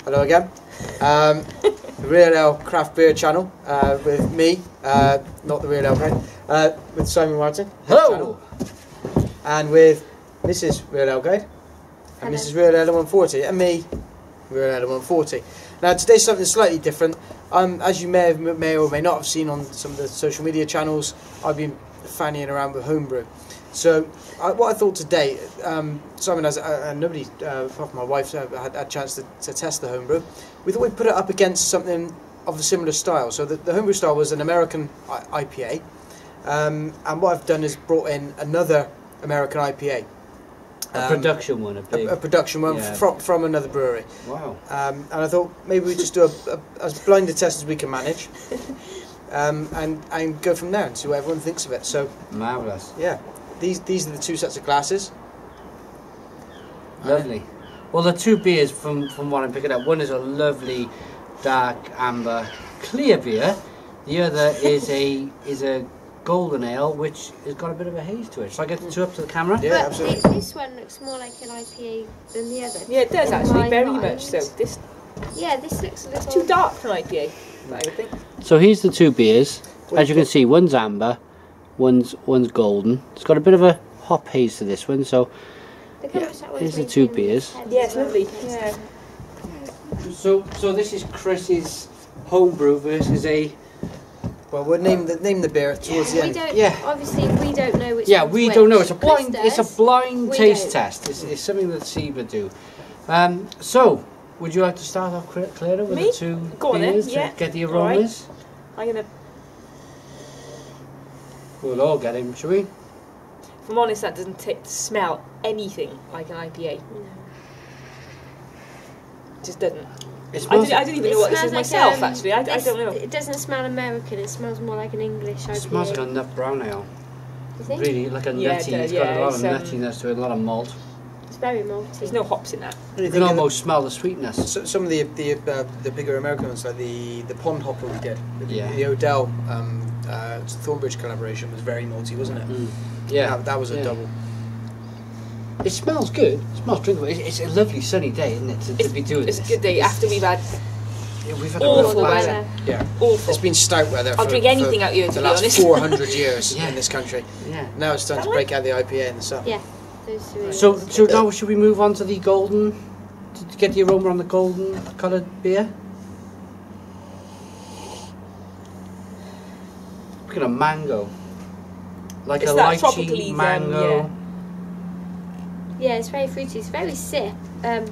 Hello again. The Real Ale Craft Beer channel with me, not the Real Ale Guide, with Simon Martin. Hello! And with Mrs. Real Ale Guide and Mrs. Real Ale 140 and me, Real Ale 140. Now today's something slightly different. As you may or may not have seen on some of the social media channels, I've been fannying around with homebrew. So what I thought today, Simon has, and nobody apart from my wife had a chance to test the homebrew. We thought we'd put it up against something of a similar style. So the homebrew style was an American IPA, and what I've done is brought in another American IPA. A production one, a production one, yeah. from another brewery. Wow. And I thought maybe we just do as blind a test as we can manage, and go from there and see what everyone thinks of it. So marvellous. Yeah. These are the two sets of glasses. Lovely. Well, the two beers from what I'm picking up, one is a lovely dark amber clear beer. The other is a golden ale, which has got a bit of a haze to it. Shall I get the two up to the camera? Yeah, but absolutely. This one looks more like an IPA than the other. Yeah, it does actually, very much so. This looks a little too dark for an IPA, I would think. So here's the two beers. As you can see, one's amber, one's golden. It's got a bit of a hop haze to this one, so yeah, here's the two beers. Yeah, it's lovely. Yeah. So this is Chris's homebrew versus a. Well, we'll name the beer towards the end. Obviously, we don't know which. Yeah, we don't know. It's a Chris blind. does. It's a blind taste don't. test. It's something that SEBA do. So, would you like to start off, Clara, with the two beers to get the aromas? Right. I'm gonna. We'll all get him, shall we? If I'm honest, that doesn't smell anything like an IPA. No. It just doesn't. I don't even know what this is like, myself, actually. I don't know. It doesn't smell American, it smells more like an English IPA. It smells like a nut brown ale. Do you think? Really, like a nutty. It's got a lot of nuttiness to it, a lot of malt. It's very malty. There's no hops in that. You can almost smell the sweetness. So, some of the bigger American ones, like the pond hopper we did, the Odell Thornbridge collaboration was very malty, wasn't it? Mm. Yeah, that was a double. It smells good. It smells drinkable. It's a lovely sunny day, isn't it, to be doing this? It's a good day after we've had awful weather. Yeah, awful. It's been stout weather. I'll drink anything out here, to the be last honest. 400 years in this country. Yeah. Now it's time to break out the IPA in the sun. Yeah. So now should we move on to the golden, to get the aroma on the golden coloured beer? We're gonna mango, like it's a lychee mango. Yeah, it's very fruity. It's very sip. And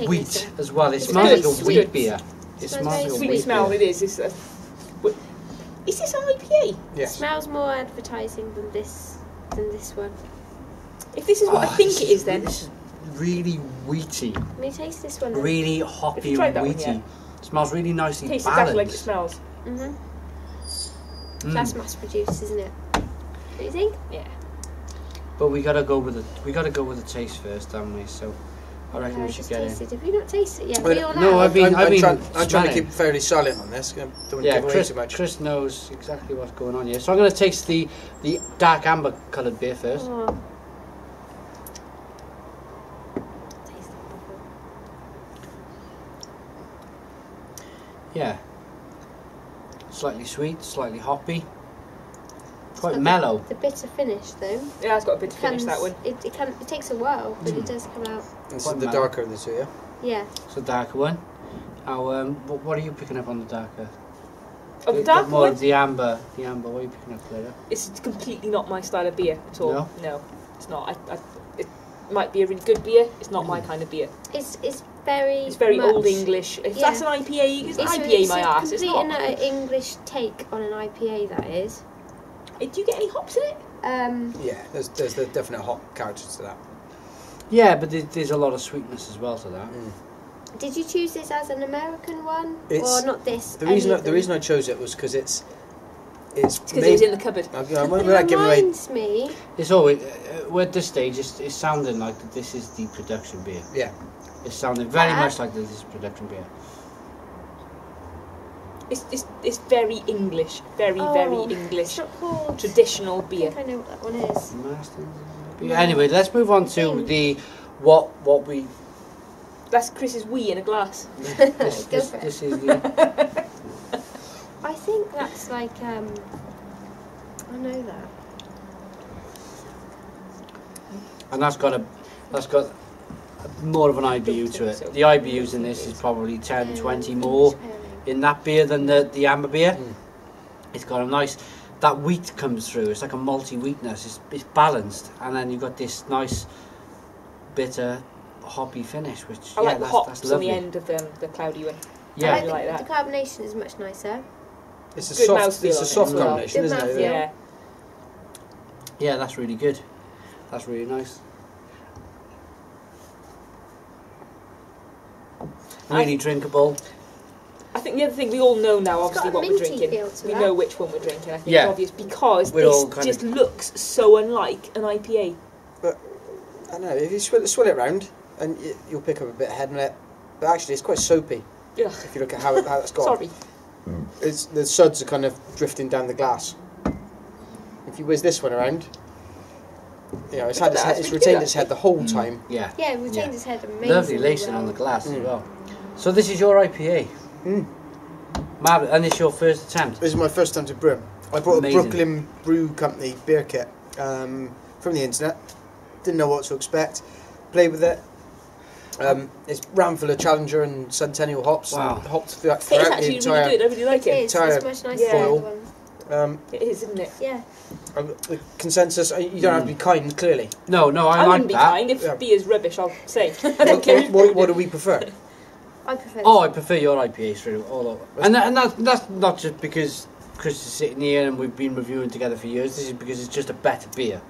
wheat as well. It smells like a wheat beer. It smells like a sweet wheat smell. beer. It is. Is this an IPA? Yes. It smells more advertising than this one. If this is what I think it is, then this is really wheaty. Let me taste this one. Really hoppy and wheaty. It smells really nicely tastes balanced. exactly like it smells. That's mass produced, isn't it? Do you think? Yeah. But we gotta go with the taste first, haven't we? So I reckon we should get it. Have you not tasted it yet? Well, no, I'm trying to keep fairly silent on this. Don't want to give away too much. Chris knows exactly what's going on here. So I'm going to taste the dark amber coloured beer first. Oh. Yeah. Slightly sweet, slightly hoppy. Quite mellow. The bitter finish, though. Yeah, it's got a bitter finish, that one. It takes a while, but it does come out. This is the darker of the two, yeah? Yeah. It's the darker one. Now, what are you picking up on the darker? Oh, the darker more one? The amber. The amber. What are you picking up later? It's completely not my style of beer at all. No, it's not. It might be a really good beer. It's not my kind of beer. It's very. It's very much, old English. If that's an IPA, it's an IPA my ass. It's not. It's a complete English take on an IPA. That is. Do you get any hops in it? Yeah, there's the definite hop character to that. Yeah, but there's a lot of sweetness as well to that. Did you choose this as an American one, or not this? The reason I chose it was because it's because it was in the cupboard. It reminds me. It's always we're at this stage. It's sounding like this is the production beer. Yeah, it's sounding very much like this is production beer. It's very English, very English, traditional beer. I think I know what that one is. Anyway, let's move on to the what we That's Chris's wee in a glass. This is the... I think that's like I know that. And that's got more of an IBU to it. The IBUs in this is probably 10, 20 more in that beer than the amber beer. It's got a nice, that wheat comes through. It's like a malty wheatness. It's balanced, and then you've got this nice bitter hoppy finish, which I like the hops that's on lovely. the end of the cloudy one. Yeah, I like think that. the carbonation is much nicer. It's a Good soft, mouthfeel it's on a it soft as well. combination, Good isn't it? mouthfeel. Yeah. yeah, that's really good. That's really nice. Really drinkable. I think the other thing we all know now, It's obviously, got a what we're minty drinking. feel to We it. know which one we're drinking. I think Yeah. it's obvious because We're all this kind just of- looks so unlike an IPA. I don't know, if you swill it round, and you'll pick up a bit of head on it, but actually it's quite soapy, Ugh. if you look at how it's gone. Sorry. The suds are kind of drifting down the glass. If you whiz this one around, you know, it's had its head, it's retained its head the whole time. Yeah. Yeah, it retained Yeah. his head amazingly. Lovely lacing well. on the glass as well. So this is your IPA. Marvellous. And it's your first attempt. This is my first time to brew 'em. I bought Amazing. a Brooklyn Brew Company beer kit from the internet. Didn't know what to expect. Played with it. It's ram full of Challenger and Centennial hops. Wow. And hopped throughout It's the actually entire. really good. I really like It it. is. Entire It's much nicer Yeah. than the foil. one. It is, isn't it? Yeah. The consensus. You don't have to be kind, clearly. No, I I like wouldn't be that. kind if Yeah. beer's rubbish. I'll say. I don't care. What do we prefer? I prefer Oh, I this prefer your IPA straight all over. And that's not just because Chris is sitting here and we've been reviewing together for years. This is because it's just a better beer.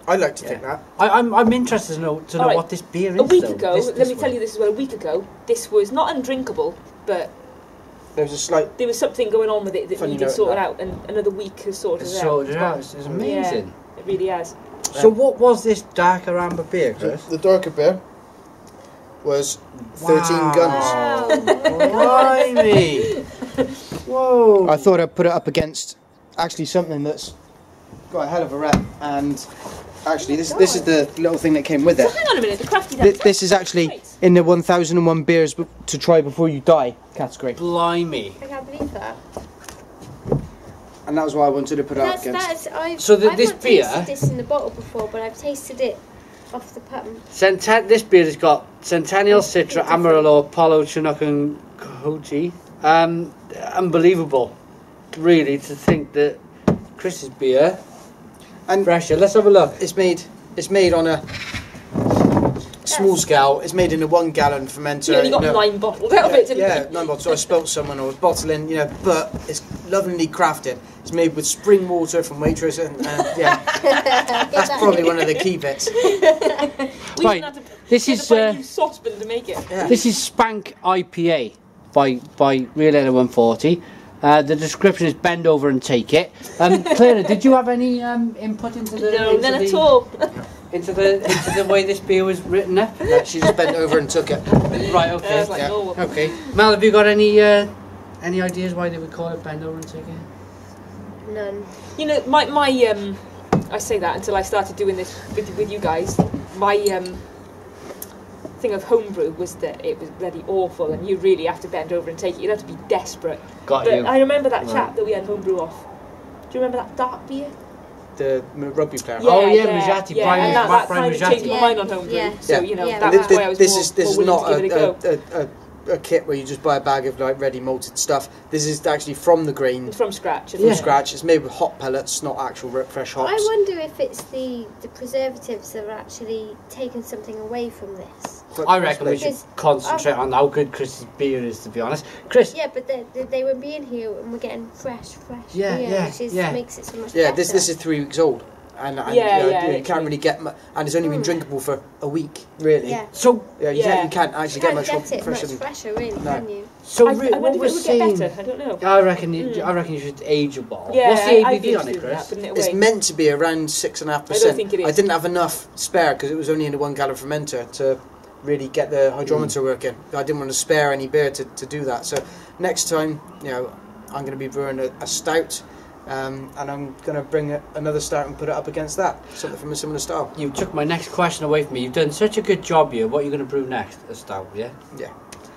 I like to think that. I'm interested to know Alright. what this beer is. A week though. ago, This let me one. tell you this as well. A week ago, this was not undrinkable, but There's a slight. there was something going on with it that Funny needed note sorted that. out, and another week has sorted It's it out. sorted out. It's amazing. Yeah, it really has. So what was this darker amber beer, Chris? The darker beer was 13 Wow. guns. Blimey! Whoa! I thought I'd put it up against actually something that's got a hell of a rep, and actually this is the little thing that came with So it. hang on a minute, the crafty dad. This is actually in the 1001 beers to try before you die category, Blimey! I can't believe that. and that was why I wanted to put it up against. So I've this not beer- tasted this in the bottle before, but I've tasted it off the pump. This beer has got Centennial, Citra, Amarillo, Apollo, Chinook and Koji. Unbelievable, really, to think that Chris's beer And fresher. Let's have a look. it's made on a small scale. It's made in a 1 gallon fermenter. You only got 9 bottles out of it, didn't yeah, you? 9 bottles. So I spilt someone or was bottling, but it's lovingly crafted. It's made with spring water from Waitrose, and yeah, that's probably one of the key bits. We Right, even had to this get is, to buy a new saucepan to make it. Yeah. This is Spank IPA by Real Ale 140. The description is bend over and take it. Clara, did you have any input into the No, into none the, at all. into the way this beer was written up? Yeah, she just bent over and took it. Right, I okay. was like, Yeah. oh. Okay. Mal, have you got any ideas why they would call it bend over and take it? None. You know, my I say that until I started doing this with you guys. My thing of homebrew was that it was bloody awful, and you really have to bend over and take it. You'd have to be desperate. Got But you. I remember that Right. chap that we had homebrew off. Do you remember that dark beer? The rugby player. Oh, yeah, Mujati, yeah. Brian- And that Brian kind of Mujati. changed my mind on homebrew. Yeah. So Yeah. you know Yeah, that's why I was this more, is more willing not to give it a go. a kit where you just buy a bag of like ready malted stuff. This is actually from the grain, It's from scratch. from scratch. It's made with hot pellets, not actual fresh hops. I wonder if it's the preservatives that are actually taking something away from this. But I reckon we should Because- concentrate on how good Chris's beer is, to be honest. Chris, Yeah, but they were being here and we're getting fresh Yeah, beer, yeah, which is, yeah. makes it so much Yeah, better. this is 3 weeks old, and Yeah, you know, yeah, you can't literally. really get and it's only been drinkable for a week, really. Yeah. so Yeah, Yeah. you can't actually You get can't much get it fresher. much fresher, really, No. can you? I what wonder we're if it would saying, get better. I don't know. I reckon you should age a bottle. Yeah, What's the I'd be ABV on it, interested in that, Chris? putting it It's away. meant to be around 6.5%. I don't think it is. I didn't have enough spare because it was only in a 1 gallon fermenter to really get the hydrometer working. I didn't want to spare any beer to do that. So next time, I'm going to be brewing a stout, And I'm going to bring another stout and put it up against that, something from a similar style. You took my next question away from me. You've done such a good job here. What are you going to brew next? A stout, yeah?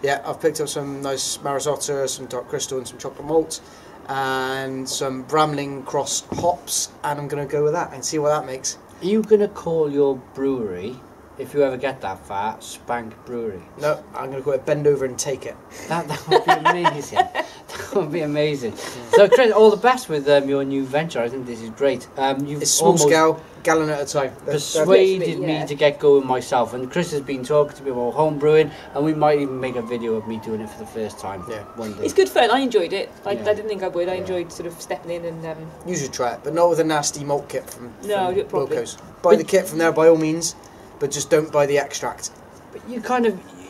Yeah, I've picked up some nice Marisotta, some dark crystal and some chocolate malt, and some Bramling cross hops, and I'm going to go with that and see what that makes. Are you going to call your brewery, if you ever get that far, Spank Brewery? No, I'm going to go it, bend over and take it. That would be amazing. That would be amazing. So, Chris, all the best with your new venture. I think this is great. You've It's small scale, gallon at a time. persuaded Yeah. me to get going myself, and Chris has been talking to me about home brewing, and we might even make a video of me doing it for the first time. Yeah. One day. It's good fun. I enjoyed it. I didn't think I would. I Yeah. enjoyed sort of stepping in and. You should try it, but not with a nasty malt kit from No, do it properly. Wilco's. Buy the kit from there by all means, but just don't buy the extract. But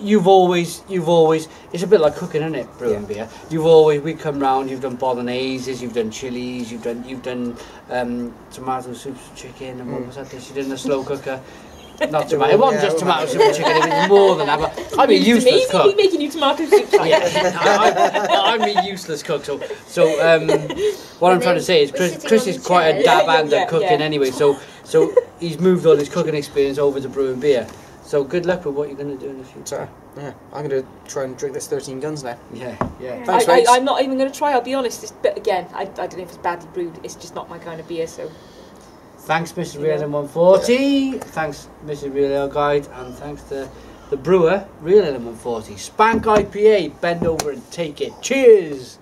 you've always, it's a bit like cooking, isn't it, brewing beer? We come round, you've done bologneses, you've done chilies, you've done tomato soup, chicken, and what was that dish you did in a slow cooker? Not tomato, it wasn't just tomato soup and chicken, it was more than that, but I'm a useless cook. Amazingly making you tomato soup. I'm a useless cook, so what I'm trying to say is Chris is quite a dab hand at cooking anyway, so he's moved all his cooking experience over to brewing beer. So good luck with what you're going to do in the future. Yeah, I'm going to try and drink this 13 guns now. Yeah. Thanks, mates. I'm not even going to try, I'll be honest. But again, I don't know if it's badly brewed. It's just not my kind of beer, so... Thanks, Mr. Real Ale 140. Thanks, Mr. Real Ale Guide. And thanks to the brewer, Real Ale 140. Spank IPA, bend over and take it. Cheers!